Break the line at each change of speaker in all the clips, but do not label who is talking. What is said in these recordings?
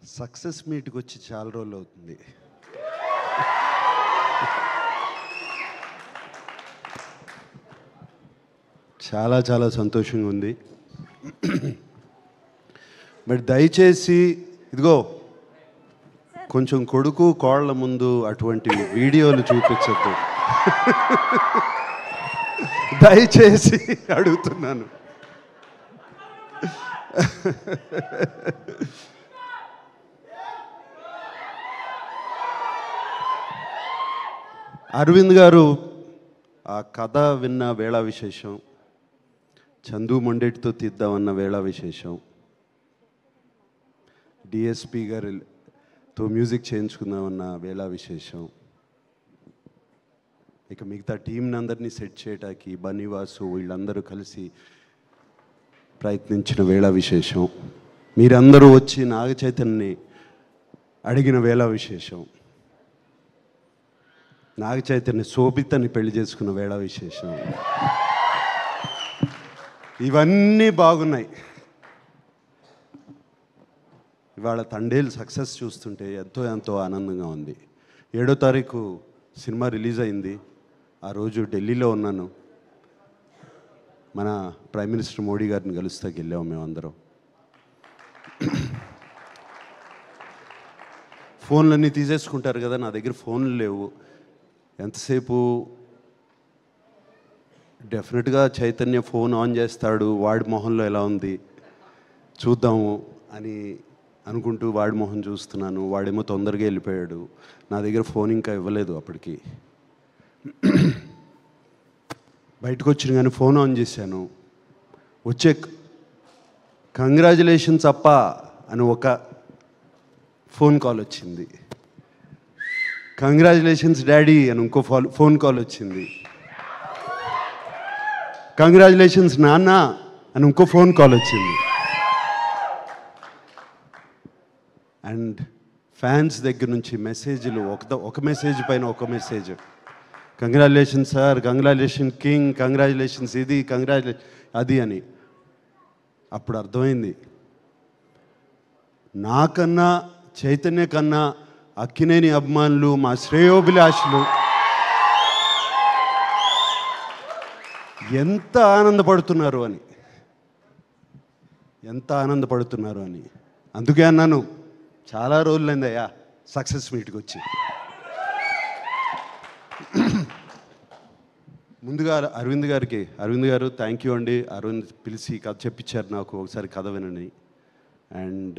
Success మీట్కి వచ్చి చాలా రోజులు అవుతుంది. చాలా చాలా సంతోషంగా ఉంది. బట్ దయచేసి ఇదిగో కొంచెం కొడుకు కోళ్ళ ముందు అటువంటి వీడియోలు చూపించద్దు. దయచేసి అడుగుతున్నాను. అరవింద్ గారు ఆ కథ విన్న వేళ విశేషం, చందు మొండెటితో తీద్దామన్న వేళ విశేషం, డిఎస్పి గారితో మ్యూజిక్ చేయించుకుందామన్న వేళ విశేషం, ఇక మిగతా టీంని అందరినీ సెట్ చేయడానికి బనీవాసు వీళ్ళందరూ కలిసి ప్రయత్నించిన వేళ విశేషం, మీరందరూ వచ్చి నాగ చైతన్యని అడిగిన వేళ విశేషం, నాగ చైతన్య శోభితని పెళ్లి చేసుకున్న వేళ విశేషం, ఇవన్నీ బాగున్నాయి. ఇవాళ తండేలు సక్సెస్ చూస్తుంటే ఎంతో ఎంతో ఆనందంగా ఉంది. 7వ తారీఖు సినిమా రిలీజ్ అయింది. ఆ రోజు ఢిల్లీలో ఉన్నాను. మన ప్రైమ్ మినిస్టర్ మోడీ గారిని కలుస్తాకి వెళ్ళాము మేమందరం. ఫోన్లన్నీ తీసేసుకుంటారు కదా, నా దగ్గర ఫోన్లు లేవు. ఎంతసేపు డెఫినెట్గా చైతన్య ఫోన్ ఆన్ చేస్తాడు, వాడి మొహంలో ఎలా ఉంది చూద్దాము అని అనుకుంటూ వాడి మొహం చూస్తున్నాను. వాడేమో తొందరగా వెళ్ళిపోయాడు. నా దగ్గర ఫోన్ ఇంకా ఇవ్వలేదు అప్పటికి. బయటకు వచ్చిన కానీ ఫోన్ ఆన్ చేశాను. వచ్చే కంగ్రాచులేషన్స్ అప్ప అని ఒక ఫోన్ కాల్ వచ్చింది. కంగ్రాచులేషన్స్ డాడీ అని ఇంకో ఫోన్ కాల్ వచ్చింది. కంగ్రాచులేషన్స్ నాన్న అని ఇంకో ఫోన్ కాల్ వచ్చింది. అండ్ ఫ్యాన్స్ దగ్గర నుంచి మెసేజ్లు, ఒక మెసేజ్ పైన ఒక message, congratulations sir, congratulation king, congratulations ఇది, కంగ్రాచులేషన్ అది అని. అప్పుడు అర్థమైంది, నాకన్నా చైతన్య కన్నా అక్కినేని అభిమానులు, మా శ్రేయోభిలాషులు ఎంత ఆనందపడుతున్నారు అని, ఎంత ఆనందపడుతున్నారు అని. అందుకే అన్నాను, చాలా రోజులైందయ్యా సక్సెస్ మీట్కి వచ్చి. ముందుగా అరవింద్ గారు థ్యాంక్ యూ అండి. అరవింద్ పిలిచి కథ చెప్పించారు నాకు, ఒకసారి కథ వినని. అండ్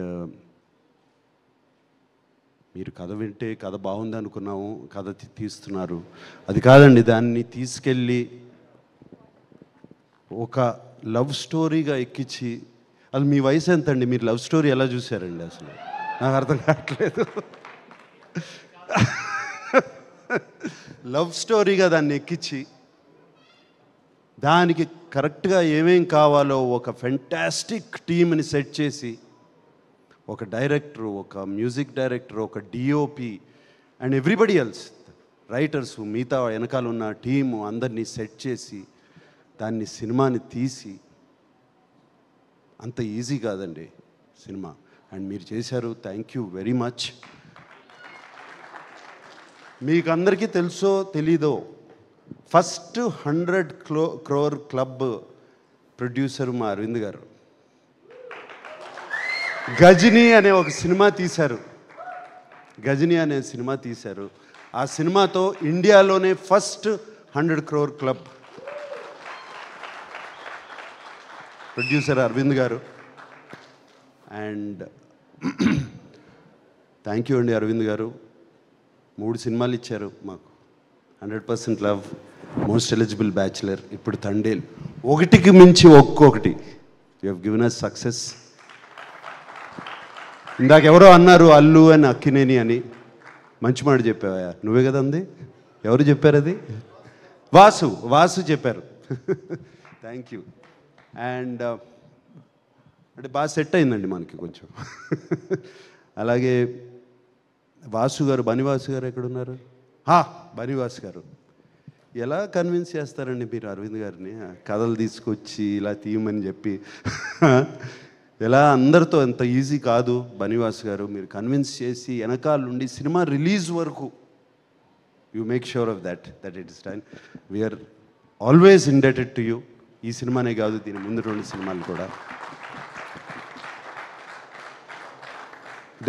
మీరు కథ వింటే కథ బాగుంది అనుకున్నాము, కథ తీస్తున్నారు. అది కాదండి, దాన్ని తీసుకెళ్ళి ఒక లవ్ స్టోరీగా ఎక్కించి, అది మీ వయసు ఎంత అండి, మీరు లవ్ స్టోరీ ఎలా చూశారండి? అసలు నాకు అర్థం కావట్లేదు. లవ్ స్టోరీగా దాన్ని ఎక్కించి దానికి కరెక్ట్గా ఏమేం కావాలో ఒక ఫెంటాస్టిక్ టీమ్ని సెట్ చేసి, ఒక డైరెక్టర్, ఒక మ్యూజిక్ డైరెక్టర్, ఒక DOP and everybody else, writers, మిగతా వెనకాల ఉన్న టీము అందరినీ సెట్ చేసి దాన్ని సినిమాని తీసి, అంత ఈజీ కాదండి సినిమా. అండ్ మీరు చేశారు, థ్యాంక్ యూ వెరీ మచ్. మీకు అందరికీ తెలుసో తెలీదో, ఫస్ట్ 100 crore క్లబ్ ప్రొడ్యూసర్ మా అరవింద్ గారు. గజనీ అనే ఒక సినిమా తీశారు. గజనీ అనే సినిమా తీశారు. ఆ సినిమాతో ఇండియాలోనే first 100 crore club producer Aravind గారు. అండ్ థ్యాంక్ యూ అండి అరవింద్ గారు. 3 సినిమాలు ఇచ్చారు మాకు. 100% లవ్, మోస్ట్ ఎలిజిబుల్ బ్యాచులర్, ఇప్పుడు తండేల్. ఒకటికి మించి ఒక్కొక్కటి you have given us success. ఇందాక ఎవరో అన్నారు అల్లు అని అక్కినేని అని, మంచి మాట చెప్పావా? నువ్వే కదా అంది. ఎవరు చెప్పారు అది? వాసు చెప్పారు. Thank you. అండ్ అంటే బాగా సెట్ అయిందండి మనకి కొంచెం. అలాగే వాసు గారు, బనివాసు గారు ఎక్కడున్నారు? బనివాసు గారు. ఎలా కన్విన్స్ చేస్తారండి మీరు అరవింద్ గారిని? కథలు తీసుకొచ్చి ఇలా తీయమని చెప్పి ఎలా అందరితో ఎంత ఈజీ కాదు బనివాస్ గారు. మీరు కన్విన్స్ చేసి వెనకాల నుండి సినిమా రిలీజ్ వరకు you make sure of that it is done. We are always indebted to you. ఈ సినిమానే కాదు, దీని ముందు 2 సినిమాలు కూడా.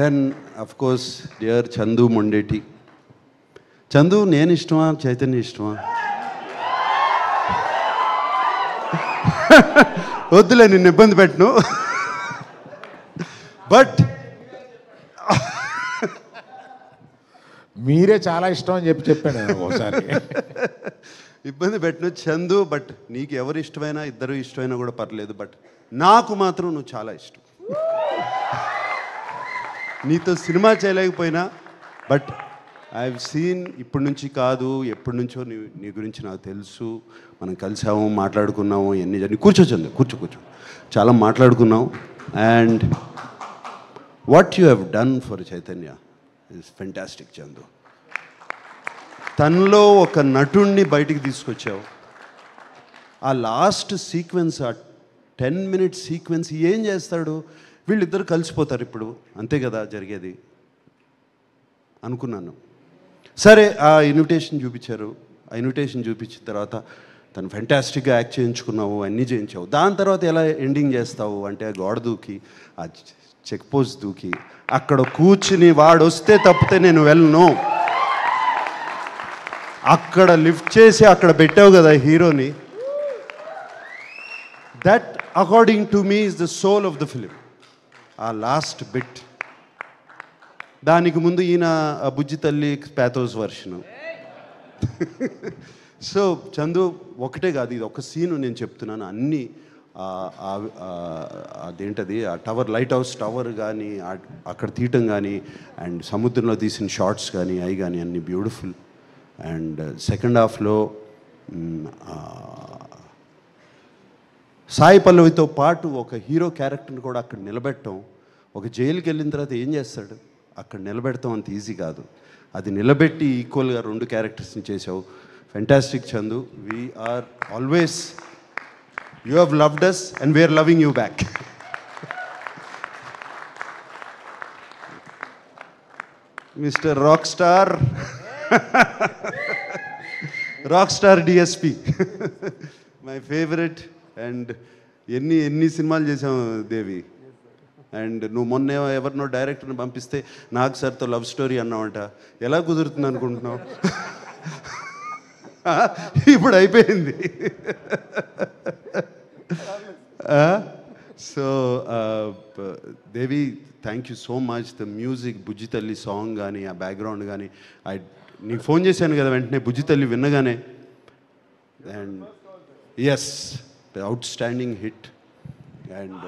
Then of course dear Chandu Mondeti. Chandu నేను ఇష్టమా, చైతన్య ఇష్టమా? వద్దులే, నిన్ను ఇబ్బంది పెట్టను. బట్
మీరే చాలా ఇష్టం అని చెప్పాను ఒకసారి.
ఇబ్బంది పెట్టను చందు. బట్ నీకు ఎవరు ఇష్టమైనా, ఇద్దరు ఇష్టమైనా కూడా పర్లేదు. బట్ నాకు మాత్రం నువ్వు చాలా ఇష్టం. నీతో సినిమా చేయలేకపోయినా బట్ ఐ హావ్ సీన్, ఇప్పటి నుంచి కాదు ఎప్పటి నుంచో నీ గురించి నాకు తెలుసు. మనం కలిసాము, మాట్లాడుకున్నాము, ఎన్ని కూర్చోచండి, కూర్చో చాలా మాట్లాడుకున్నాం. And what you have done for Chaitanya is fantastic Chandu. తనలో ఒక నటుణ్ణి బయటికి తీసుకొచ్చావు. ఆ లాస్ట్ సీక్వెన్స్, ఆ 10 minute సీక్వెన్స్ ఏం చేస్తాడు? వీళ్ళిద్దరు కలిసిపోతారు ఇప్పుడు, అంతే కదా జరిగేది అనుకున్నాను. సరే, ఆ ఇన్విటేషన్ చూపించారు. ఆ ఇన్విటేషన్ చూపించిన తర్వాత తను ఫెంటాస్టిక్గా యాక్ట్ చేయించుకున్నావు, అన్నీ చేయించావు. దాని తర్వాత ఎలా ఎండింగ్ చేస్తావు అంటే, ఆ గోడ దూకి, ఆ చెక్ పోస్ట్ దూకి, అక్కడ కూర్చుని వాడు వస్తే తప్పితే నేను వెళ్ళను, అక్కడ లిఫ్ట్ చేసి అక్కడ పెట్టావు కదా హీరోని. That according to me is the soul of the film. ఆ లాస్ట్ బిట్. దానికి ముందు ఈయన బుజ్జి తల్లి ప్యాథోస్ వర్షను. సో చందు, ఒకటే కాదు, ఇది ఒక సీను నేను చెప్తున్నాను. అన్నీ అదేంటది, ఆ టవర్, లైట్ హౌస్ టవర్ కానీ, అక్కడ తీయటం కానీ, అండ్ సముద్రంలో తీసిన షార్ట్స్ కానీ, అవి కానీ అన్నీ బ్యూటిఫుల్. అండ్ సెకండ్ హాఫ్లో సాయి పల్లవితో పాటు ఒక హీరో క్యారెక్టర్ని కూడా అక్కడ నిలబెట్టడం. ఒక జైలుకి వెళ్ళిన తర్వాత ఏం చేస్తాడు, అక్కడ నిలబెడతాం అంత ఈజీ కాదు. అది నిలబెట్టి ఈక్వల్గా 2 క్యారెక్టర్స్ని చేసావు. Fantastic Chandu. We are always, you have loved us and we are loving you back. Mister rock star, rock star DSP, my favourite. And ఎన్ని సినిమాలు చేసాము దేవి. అండ్ నువ్వు మొన్న ఎవరినో డైరెక్టర్ని పంపిస్తే నాకు సార్తో లవ్ స్టోరీ అన్నావంట. ఎలా కుదురుతుంది అనుకుంటున్నావు? ఇప్పుడు అయిపోయింది. So Devi, thank you so much. The music, Bujji Thalli song కానీ, ఆ బ్యాక్గ్రౌండ్ కానీ, నీకు ఫోన్ చేశాను కదా వెంటనే బుజ్జి తల్లి విన్నగానే. And yes, the outstanding hit. And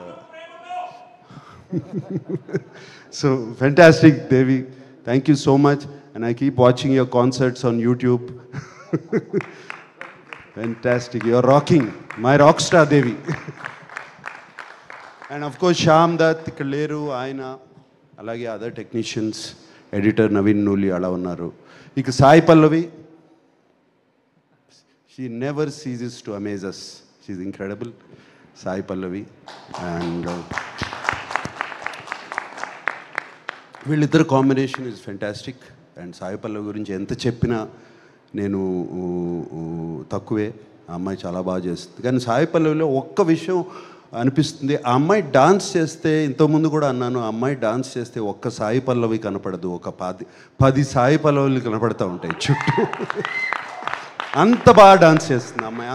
so fantastic Devi, thank you so much, and I keep watching your concerts on YouTube. Fantastic, you're rocking, my rock star Devi. And of course Shyam Dutt, Kaleru, Aina, alage other technicians, editor Naveen Nuli ala unnaru. Ika Sai Pallavi, she never ceases to amaze us. She's incredible, Sai Pallavi. And వీళ్ళిద్దరు combination is fantastic. And Sai Pallavi గురించి ఎంత చెప్పినా నేను తక్కువే. ఆ అమ్మాయి చాలా బాగా చేస్తుంది. కానీ సాయి పల్లవిలో ఒక్క విషయం అనిపిస్తుంది, ఆ అమ్మాయి డాన్స్ చేస్తే, ఇంతకుముందు కూడా అన్నాను, ఆ అమ్మాయి డాన్స్ చేస్తే ఒక్క సాయి పల్లవి కనపడదు, ఒక 10 సాయి పల్లవులు కనపడుతూ ఉంటాయి చుట్టూ. అంత బాగా డాన్స్ చేస్తుంది అమ్మాయి,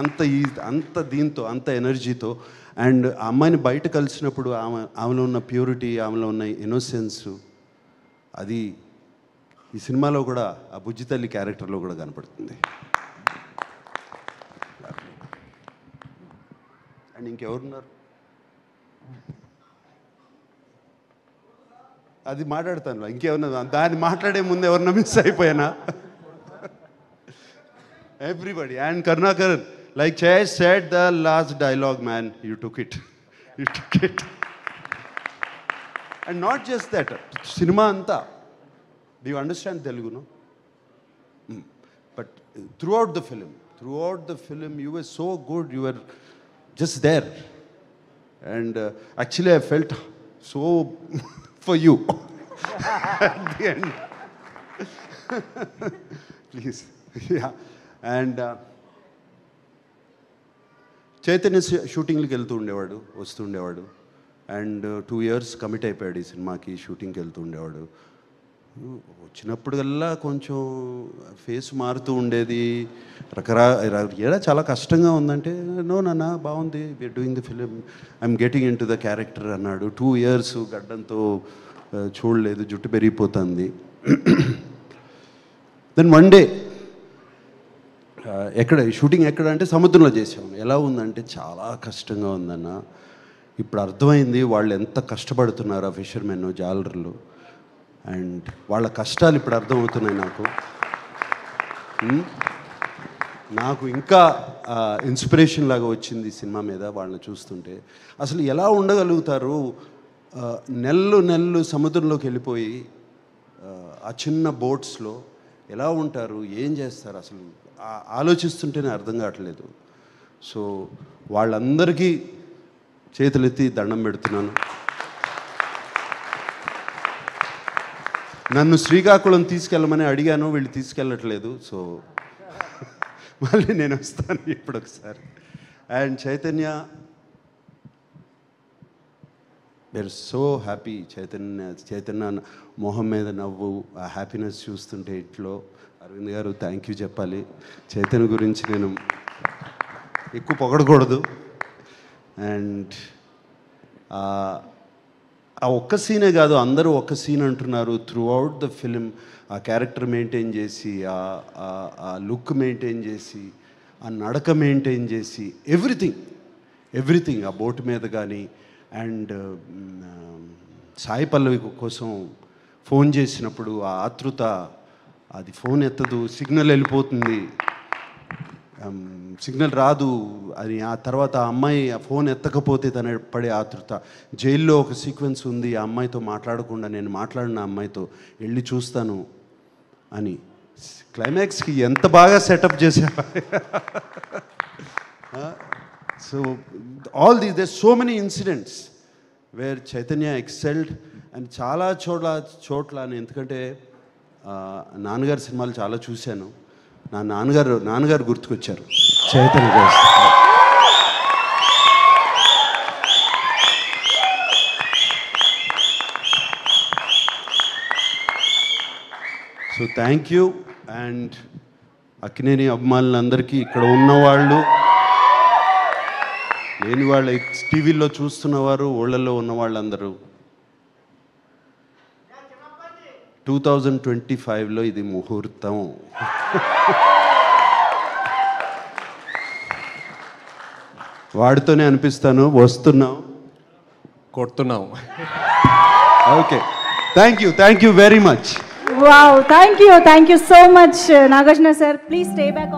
అంత దీంతో, అంత ఎనర్జీతో. అండ్ ఆ అమ్మాయిని బయట కలిసినప్పుడు ఆమెలో ఉన్న ప్యూరిటీ, ఆమెలో ఉన్న ఇన్నోసెన్స్, అది ఈ సినిమాలో కూడా, ఆ బుజ్జి తల్లి క్యారెక్టర్లో కూడా కనపడుతుంది. అండ్ ఇంకెవరున్నారు? అది మాట్లాడతాను, ఇంకెవరన్నా దాన్ని మాట్లాడే ముందు ఎవరన్నా మిస్ అయిపోయానా? Everybody. And Karunakar, like Chase said, the last dialogue, man, you took it. And not just that, cinema anta, do you understand Telugu, no? But throughout the film you were so good, you were just there. And actually I felt so for you at the end. Please. Yeah. And Chaitanya షూటింగ్కి వెళ్తూ ఉండేవాడు, వస్తూ ఉండేవాడు. And 2 years commit అయిపోయాడు ఈ సినిమాకి. షూటింగ్కి వెళ్తూ ఉండేవాడు. వచ్చినప్పుడల్లా కొంచెం ఫేస్ మారుతూ ఉండేది. ఏడా చాలా కష్టంగా ఉందంటే, నో నాన్న బాగుంది, we are doing the film, I'm getting into the character అన్నాడు. 2 years గడ్డంతో చూడలేదు, జుట్టు పెరిగిపోతుంది. దెన్ వన్ డే షూటింగ్ ఎక్కడ అంటే సముద్రంలో చేసాము. ఎలా ఉందంటే చాలా కష్టంగా ఉందన్న. ఇప్పుడు అర్థమైంది వాళ్ళు ఎంత కష్టపడుతున్నారు ఆ ఫిషర్మెన్, జాలర్లు. అండ్ వాళ్ళ కష్టాలు ఇప్పుడు అర్థమవుతున్నాయి నాకు ఇంకా ఇన్స్పిరేషన్ లాగా వచ్చింది సినిమా మీద వాళ్ళని చూస్తుంటే. అసలు ఎలా ఉండగలుగుతారు, నెలలు సముద్రంలోకి వెళ్ళిపోయి ఆ చిన్న బోట్స్లో ఎలా ఉంటారు, ఏం చేస్తారు, అసలు ఆలోచిస్తుంటేనే అర్థం కావట్లేదు. సో వాళ్ళందరికీ చేతులెత్తి దండం పెడుతున్నాను. నన్ను శ్రీకాకుళం తీసుకెళ్ళమని అడిగాను, వీళ్ళు తీసుకెళ్ళట్లేదు. సో మళ్ళీ నేను వస్తాను ఇప్పుడు ఒకసారి. And we are so happy. Chaitanya మొహం మీద నవ్వు, ఆ హ్యాపీనెస్ చూస్తుంటే ఇంట్లో. అరవింద్ గారు థ్యాంక్ యూ చెప్పాలి. చైతన్య గురించి నేను ఎక్కువ పొగడకూడదు. అండ్ ఆ ఒక్క సీనే కాదు, అందరూ ఒక్క సీన్ అంటున్నారు. త్రూ అవుట్ ద ఫిలిం ఆ క్యారెక్టర్ మెయింటైన్ చేసి, ఆ లుక్ మెయింటైన్ చేసి, ఆ నడక మెయింటైన్ చేసి, ఎవ్రీథింగ్ ఆ బోట్ మీద కానీ. అండ్ సాయి పల్లవి కోసం ఫోన్ చేసినప్పుడు ఆ ఆతృత, అది ఫోన్ ఎత్తదు, సిగ్నల్ వెళ్ళిపోతుంది, సిగ్నల్ రాదు అని. ఆ తర్వాత ఆ అమ్మాయి ఆ ఫోన్ ఎత్తకపోతే తన పడే ఆతృత. జైల్లో ఒక సీక్వెన్స్ ఉంది, ఆ అమ్మాయితో మాట్లాడకుండా నేను మాట్లాడిన అమ్మాయితో వెళ్ళి చూస్తాను అని. క్లైమాక్స్కి ఎంత బాగా సెటప్ చేసావా. So all these there so many incidents where Chaitanya excelled. And చాలా చోట్ల ఎందుకంటే నాన్నగారి సినిమాలు చాలా చూశాను. నా నాన్నగారు గుర్తుకొచ్చారు చైతన్య గారు. So thank you. And Akkineni అభిమానులందరికీ, ఇక్కడ ఉన్నవాళ్ళు, లేని వాళ్ళు, టీవీల్లో చూస్తున్నవారు, ఊళ్ళల్లో ఉన్న వాళ్ళందరూ, 2025లో ఇది ముహూర్తం. వాడితోనే అనిపిస్తాను, వస్తున్నాం,
కొడుతున్నాం.
Okay, thank you very much.
Wow, thank you so much, Nagarjuna sir. Please stay back on.